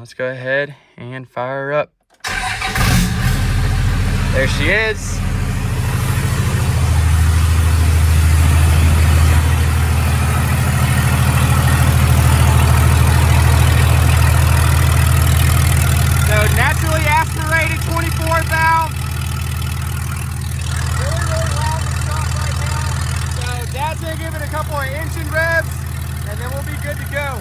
Let's go ahead and fire her up. There she is. So naturally aspirated 24 valve. Really loud to stop right now. So Dad's gonna give it a couple of engine revs and then we'll be good to go.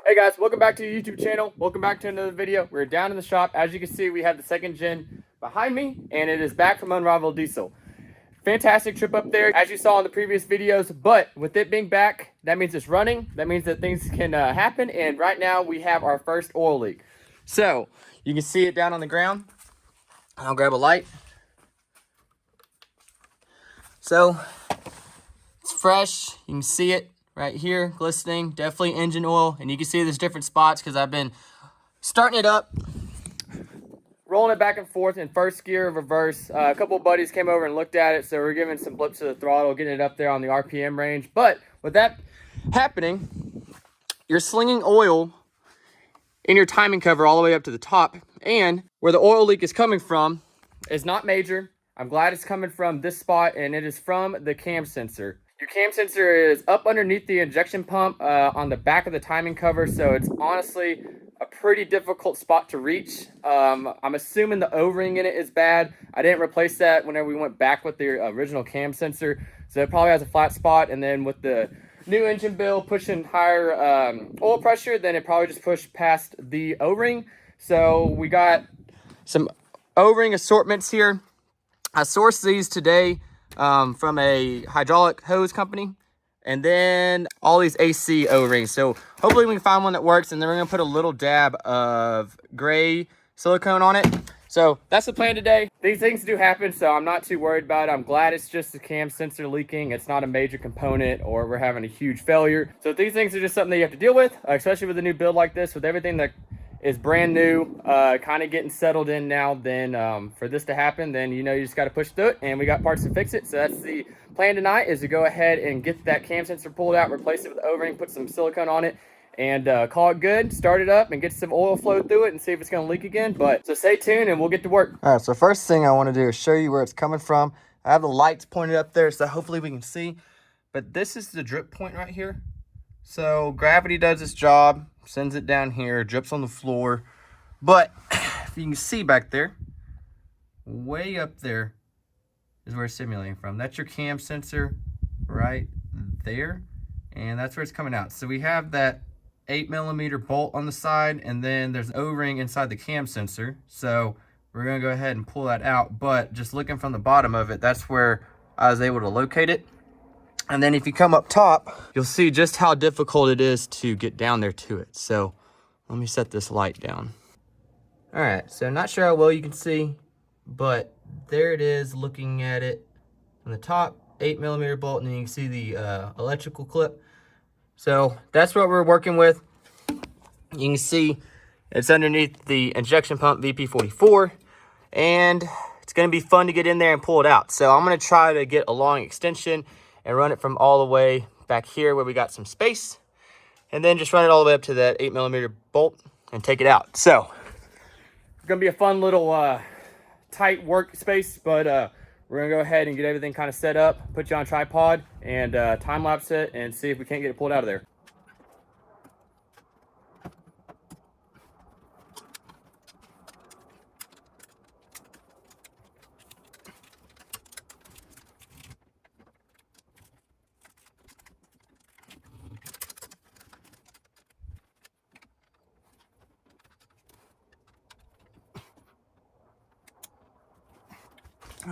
Hey guys, welcome back to the YouTube channel. Welcome back to another video. We're down in the shop. As you can see, we have the second gen behind me, and it is back from Unrivaled Diesel. Fantastic trip up there, as you saw in the previous videos, but with it being back, that means it's running. That means that things can happen, and right now we have our first oil leak. So, you can see it down on the ground. I'll grab a light. So, it's fresh. You can see it right here, glistening, definitely engine oil. And you can see there's different spots because I've been starting it up, rolling it back and forth in first gear, reverse. A couple of buddies came over and looked at it, so we're giving some blips to the throttle, getting it up there on the RPM range. But with that happening, you're slinging oil in your timing cover all the way up to the top. And where the oil leak is coming from is not major. I'm glad it's coming from this spot, and it is from the cam sensor. Your cam sensor is up underneath the injection pump on the back of the timing cover, so it's honestly a pretty difficult spot to reach. I'm assuming the O-ring in it is bad. I didn't replace that whenever we went back with the original cam sensor, so it probably has a flat spot. And then with the new engine build pushing higher oil pressure, then it probably just pushed past the O-ring. So we got some O-ring assortments here. I sourced these today from a hydraulic hose company, and then all these AC O-rings. So hopefully we can find one that works, and then we're gonna put a little dab of gray silicone on it. So that's the plan today. These things do happen, so I'm not too worried about it. I'm glad it's just the cam sensor leaking. It's not a major component or we're having a huge failure. So these things are just something that you have to deal with, especially with a new build like this, with everything that is brand new, kind of getting settled in now. Then for this to happen, then you just got to push through it, and we got parts to fix it. So that's the plan tonight, is to go ahead and get that cam sensor pulled out, replace it with the O-ring, put some silicone on it, and call it good, start it up, and get some oil flow through it and see if it's going to leak again. But so stay tuned and we'll get to work. All right, so first thing I want to do is show you where it's coming from. I have the lights pointed up there, so hopefully we can see, but this is the drip point right here. So gravity does its job, sends it down here, drips on the floor. But if you can see back there, way up there is where it's simulating from. That's your cam sensor right there, and that's where it's coming out. So we have that 8mm bolt on the side, and then there's an O-ring inside the cam sensor. So we're gonna go ahead and pull that out, but just looking from the bottom of it, that's where I was able to locate it. And then if you come up top, you'll see just how difficult it is to get down there to it. So let me set this light down. All right, so not sure how well you can see, but there it is, looking at it from the top, 8mm bolt, and then you can see the electrical clip. So that's what we're working with. You can see it's underneath the injection pump VP44, and it's gonna be fun to get in there and pull it out. So I'm gonna try to get a long extension and run it from all the way back here where we got some space, and then just run it all the way up to that 8mm bolt and take it out. So it's gonna be a fun little tight workspace, but we're gonna go ahead and get everything kind of set up, put you on a tripod, and time lapse it and see if we can't get it pulled out of there.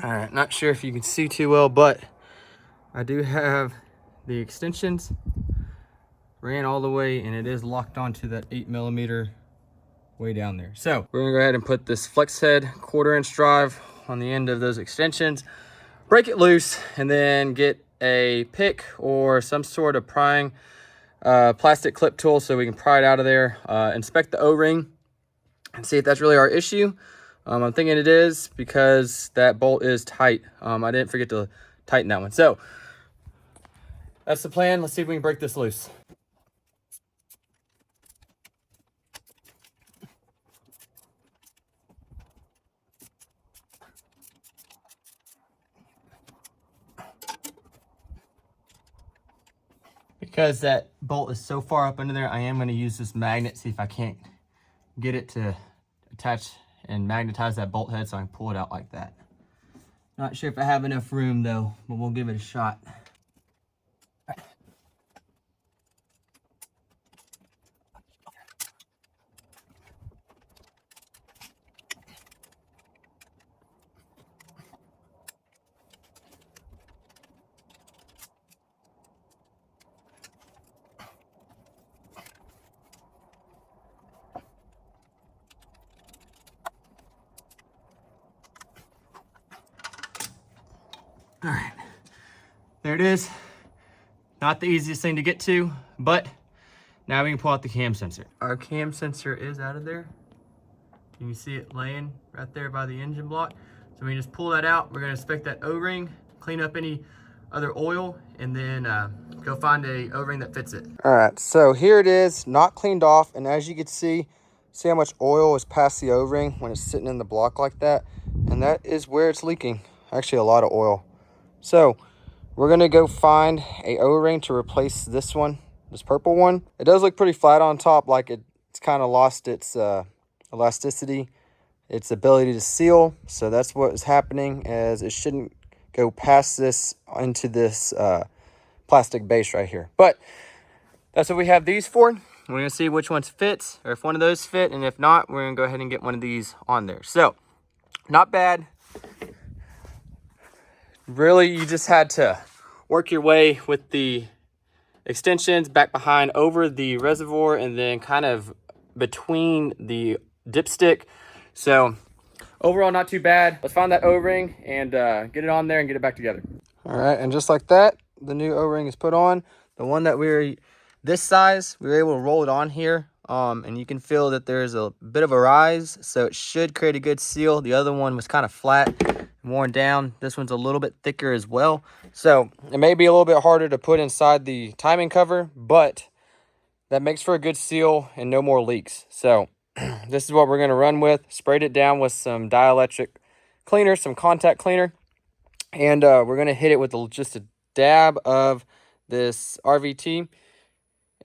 All right, not sure if you can see too well, but I do have the extensions ran all the way, and it is locked onto that 8mm way down there. So we're gonna go ahead and put this flex head 1/4" drive on the end of those extensions, break it loose, and then get a pick or some sort of prying plastic clip tool so we can pry it out of there, inspect the O-ring, and see if that's really our issue. I'm thinking it is because that bolt is tight. I didn't forget to tighten that one. So that's the plan. Let's see if we can break this loose. Because that bolt is so far up under there, I am going to use this magnet, see if I can't get it to attach and magnetize that bolt head so I can pull it out like that. Not sure if I have enough room though, but we'll give it a shot. All right, there it is. Not the easiest thing to get to, but now we can pull out the cam sensor. Our cam sensor is out of there. You can see it laying right there by the engine block. So we can just pull that out. We're gonna inspect that O-ring, clean up any other oil, and then go find a O-ring that fits it. All right, so here it is, not cleaned off. And as you can see how much oil is past the O-ring when it's sitting in the block like that. And that is where it's leaking. Actually, a lot of oil. So we're gonna go find a O-ring to replace this one, this purple one. It does look pretty flat on top, like it's kind of lost its elasticity, its ability to seal. So that's what is happening, as it shouldn't go past this into this plastic base right here. But that's what we have these for. We're gonna see which ones fits, or if one of those fit, and if not, we're gonna go ahead and get one of these on there. So not bad. Really, you just had to work your way with the extensions back behind over the reservoir and then kind of between the dipstick. So overall, not too bad. Let's find that O-ring and get it on there and get it back together. All right, and just like that, the new O-ring is put on. The one that this size, we were able to roll it on here, and you can feel that there's a bit of a rise, so it should create a good seal. The other one was kind of flat, worn down. This one's a little bit thicker as well, so it may be a little bit harder to put inside the timing cover, but that makes for a good seal and no more leaks. So this is what we're going to run with. Sprayed it down with some dielectric cleaner, some contact cleaner, and we're going to hit it with just a dab of this RVT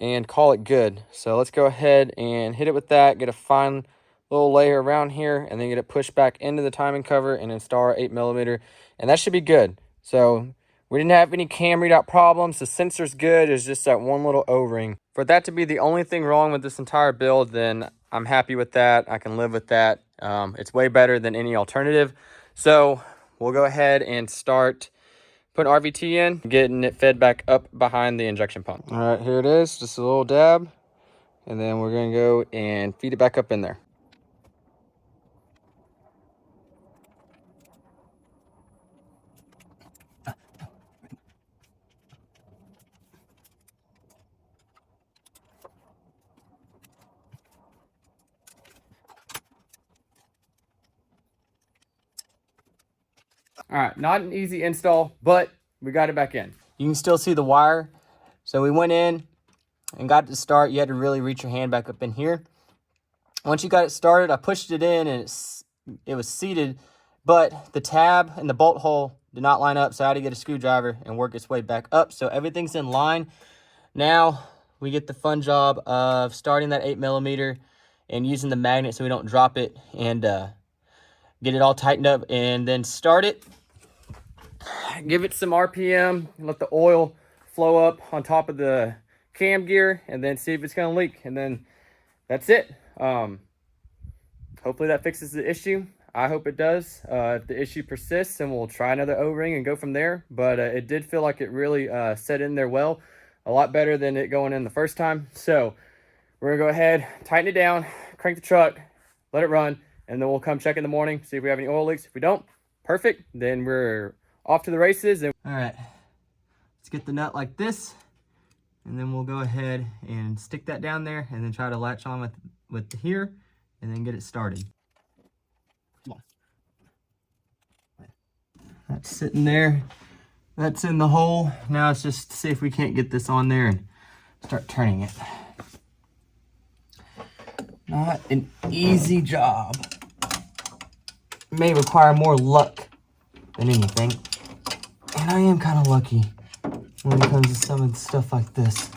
and call it good. So let's go ahead and hit it with that, get a fine little layer around here, and then get it pushed back into the timing cover and install our 8mm, and that should be good. So we didn't have any cam readout problems. The sensor's good. It's just that one little O-ring. For that to be the only thing wrong with this entire build, then I'm happy with that. I can live with that. It's way better than any alternative. So we'll go ahead and start putting RVT in, getting it fed back up behind the injection pump. All right, here it is, just a little dab, and then we're gonna go and feed it back up in there. All right, not an easy install, but we got it back in. You can still see the wire. So we went in and got it to start. You had to really reach your hand back up in here. Once you got it started, I pushed it in and it was seated, but the tab and the bolt hole did not line up, so I had to get a screwdriver and work its way back up. So everything's in line. Now we get the fun job of starting that 8mm and using the magnet so we don't drop it, and get it all tightened up, and then start it. Give it some RPM, let the oil flow up on top of the cam gear, and then see if it's going to leak, and then that's it. Hopefully that fixes the issue. I hope it does. If the issue persists, then we'll try another O-ring and go from there. But it did feel like it really set in there well, a lot better than it going in the first time. So we're gonna go ahead, tighten it down, crank the truck, let it run, and then we'll come check in the morning, see if we have any oil leaks. If we don't, perfect. Then we're off to the races. All right, let's get the nut like this, and then we'll go ahead and stick that down there, and then try to latch on with here, and then get it started. Come on. That's sitting there. That's in the hole. Now it's just to see if we can't get this on there and start turning it. Not an easy job. May require more luck than anything. And I am kind of lucky when it comes to some of the stuff like this.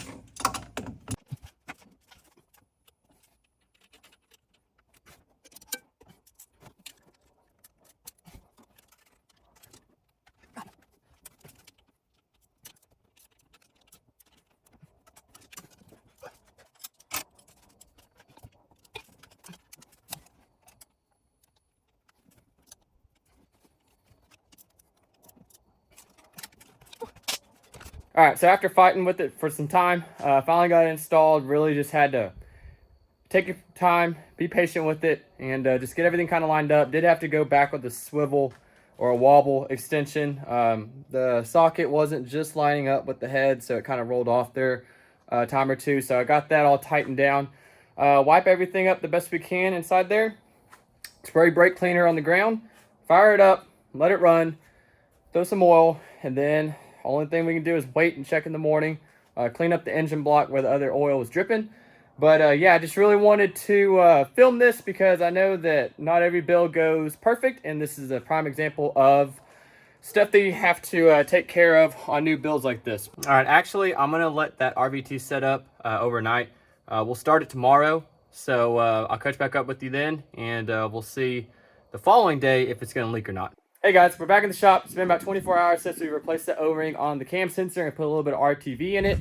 All right, so after fighting with it for some time, finally got it installed. Really just had to take your time, be patient with it, and just get everything kind of lined up. Did have to go back with a swivel or a wobble extension. The socket wasn't just lining up with the head, so it kind of rolled off there a time or two. So I got that all tightened down. Wipe everything up the best we can inside there. Spray brake cleaner on the ground. Fire it up, let it run, throw some oil, and then only thing we can do is wait and check in the morning, clean up the engine block where the other oil was dripping. But yeah, I just really wanted to film this because I know that not every build goes perfect, and this is a prime example of stuff that you have to take care of on new builds like this. All right, actually, I'm going to let that RVT set up overnight. We'll start it tomorrow, so I'll catch back up with you then, and we'll see the following day if it's going to leak or not. Hey guys, we're back in the shop. It's been about 24 hours since we replaced the O-ring on the cam sensor and put a little bit of RTV in it.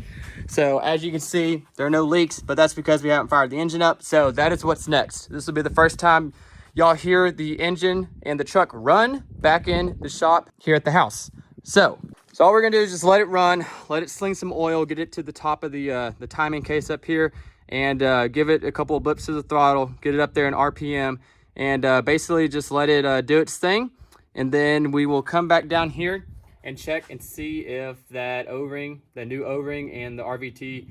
So as you can see, there are no leaks, but that's because we haven't fired the engine up. So that is what's next. This will be the first time y'all hear the engine and the truck run back in the shop here at the house. So all we're gonna do is just let it run, let it sling some oil, get it to the top of the timing case up here, and give it a couple of blips to the throttle, get it up there in RPM, and basically just let it do its thing. And then we will come back down here and check and see if that O-ring, the new O-ring and the RVT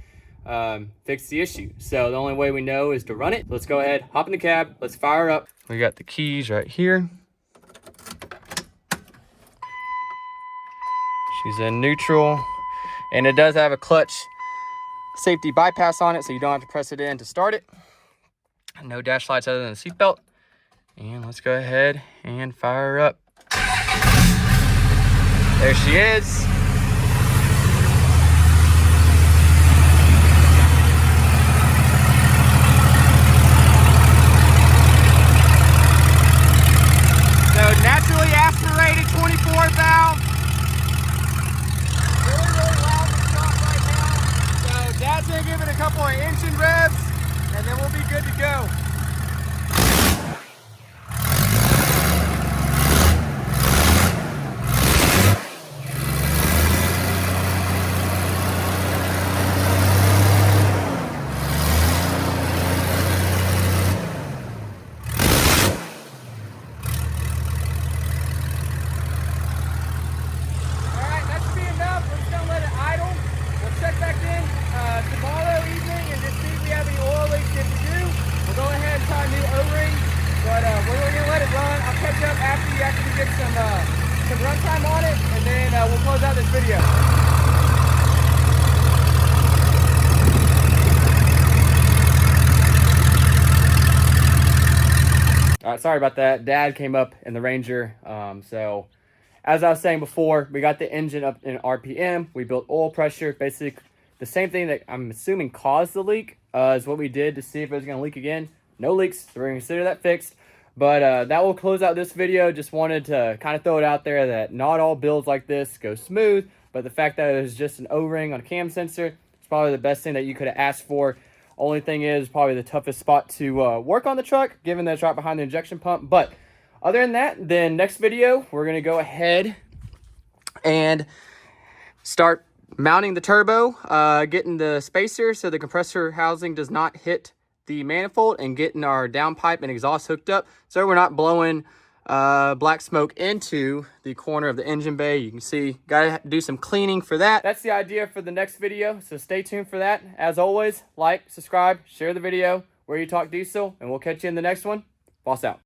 fix the issue. So the only way we know is to run it. Let's go ahead, hop in the cab, let's fire up. We got the keys right here. She's in neutral, and it does have a clutch safety bypass on it, so you don't have to press it in to start it. No dash lights other than the seatbelt. And let's go ahead and fire her up. There she is. So naturally aspirated 24 valve. Really loud in the shop right now. So Dad's gonna give it a couple of engine revs, and then we'll be good to go. Some runtime on it, and then we'll close out this video. All right, sorry about that. Dad came up in the Ranger, so as I was saying before, we got the engine up in RPM. We built oil pressure. Basically, the same thing that I'm assuming caused the leak is what we did to see if it was going to leak again. No leaks, so we're going to consider that fixed. But that will close out this video. Just wanted to kind of throw it out there that not all builds like this go smooth, but the fact that it was just an O-ring on a cam sensor is probably the best thing that you could have asked for. Only thing is probably the toughest spot to work on the truck, given that it's right behind the injection pump. But other than that, then next video, we're going to go ahead and start mounting the turbo, getting the spacer so the compressor housing does not hit the manifold, and getting our downpipe and exhaust hooked up so we're not blowing black smoke into the corner of the engine bay. You can see, gotta do some cleaning for that. That's the idea for the next video, so stay tuned for that. As always, like, subscribe, share the video where you talk diesel, and we'll catch you in the next one. Boss out.